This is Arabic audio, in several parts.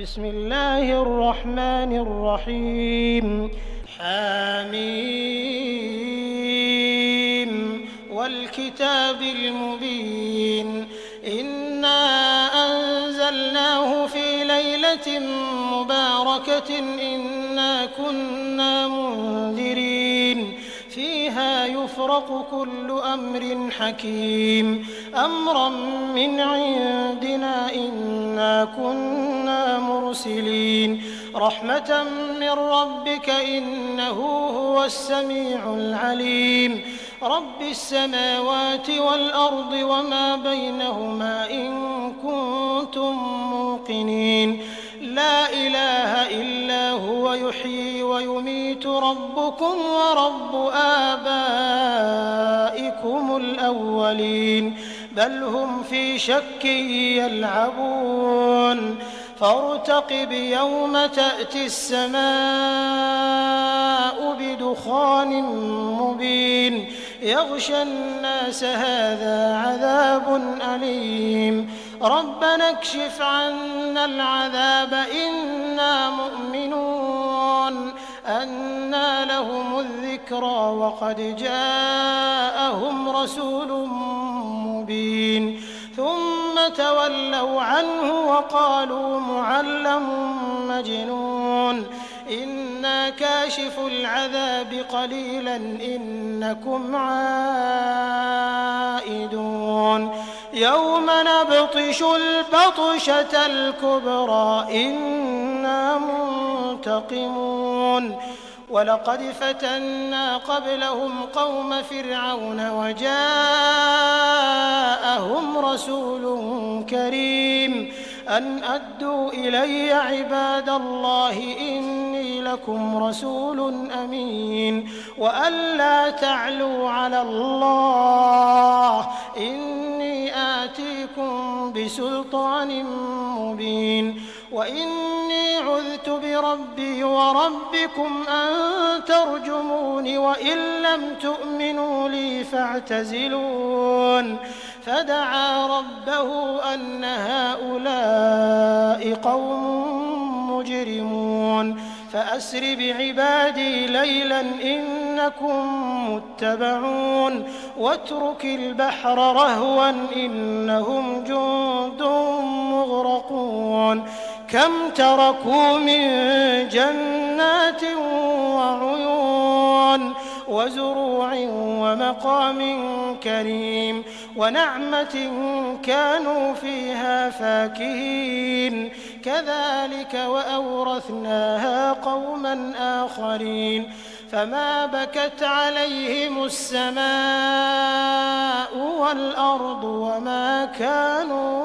بسم الله الرحمن الرحيم حميم والكتاب المبين إنا أنزلناه في ليلة مباركة إنا كنا منذرين فيها يفرق كل أمر حكيم أمرا من عندنا إنا كنا مرسلين رحمة من ربك إنه هو السميع العليم رب السماوات والأرض وما بينهما إن كنتم موقنين لا إله إلا هو يحيي ويميت ربكم ورب آبائكم الأولين بل هم في شك يلعبون فارتقب يوم تأتي السماء بدخان مبين يغشى الناس هذا عذاب أليم ربنا اكشف عنا العذاب إنا مؤمنون أنى لهم الذكرى وقد جاءهم رسول مبين ثم تولوا عنه وقالوا معلم مجنون إنا كاشف العذاب قليلا إنكم عائدون يوم نبطش البطشة الكبرى إنا منتقمون ولقد فتنا قبلهم قوم فرعون وجاءهم رسول كريم أن أدوا إلي عباد الله إني لكم رسول أمين وأن لا تعلوا على الله إني آتيكم بسلطان مبين وإني عذت بربي وربكم أن ترجمون وإن لم تؤمنوا لي فاعتزلون فدعا ربه أن هؤلاء قوم مجرمون فأسر بعبادي ليلا إنكم متبعون واترك البحر رهوا إنهم جند مغرقون كم تركوا من جنات وعيون وزروع ومقام كريم ونعمة كانوا فيها فاكهين كذلك وأورثناها قوما آخرين فما بكت عليهم السماء والأرض وما كانوا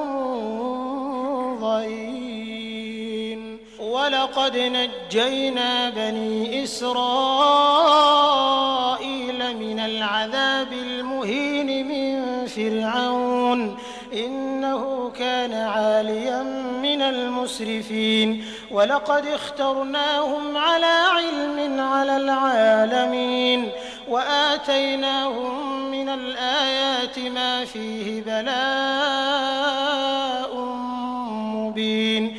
منظرين ولقد نجينا بني إسرائيل من العذاب المهين من فرعون إنه كان عاليا من المسرفين ولقد اخترناهم على علم على العالمين وآتيناهم من الآيات ما فيه بلاء مبين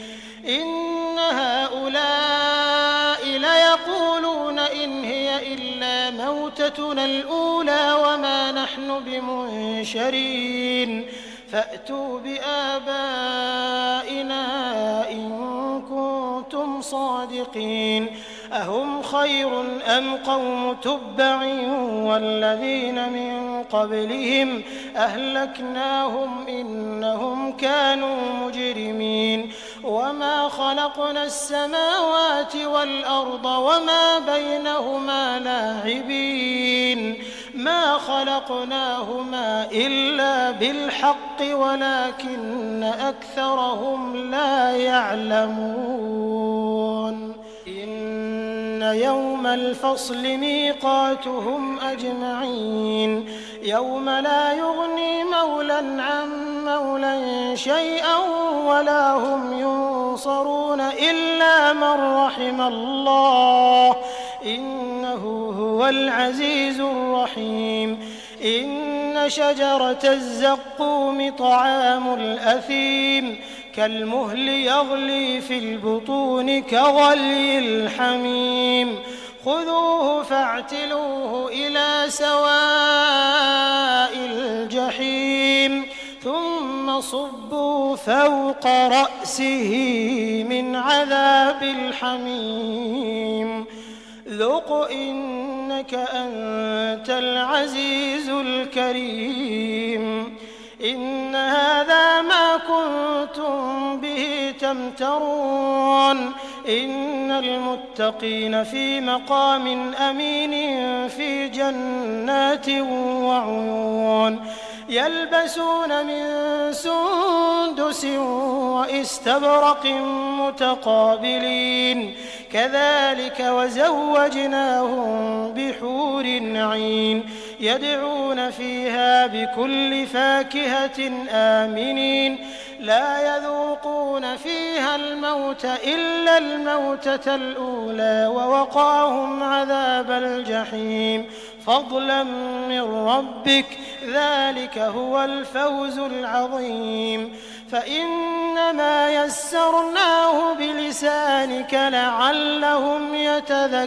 إن هؤلاء ليقولون إن هي إلا موتتنا الأولى وما نحن بمنشرين فأتوا بآبائنا إن كنتم صادقين أهم خير أم قوم تبع والذين من قبلهم أهلكناهم إنهم كانوا مجرمين وما خلقنا السماوات والأرض وما بينهما لاعبين ما خلقناهما إلا بالحق ولكن أكثرهم لا يعلمون إن يوم الفصل ميقاتهم أجمعين يوم لا يغني مولى عن مولى شيئا ولا هم ينصرون إلا من رحم الله إنه هو العزيز الرحيم إن شجرة الزقوم طعام الأثيم كالمهل يغلي في البطون كغلي الحميم خذوه فاعتلوه إلى سواء الجحيم ثم صبوا فوق رأسه من عذاب الحميم ذق إنك أنت العزيز الكريم إن هذا ما كنتم به تمترون إن المتقين في مقام أمين في جنات وعيون يلبسون من سندس وإستبرق متقابلين كذلك وزوجناهم بحور عين يدعون فيها بكل فاكهة آمنين لا يذوقون فيها الموت إلا الموتة الأولى ووقاهم عذاب الجحيم فضلا من ربك ذلك هو الفوز العظيم فإنما يسرناه بلسانك لعلهم يتذكرون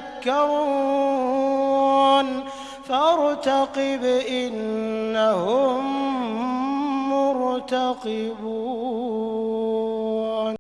فارتقب إنهم مرتقبون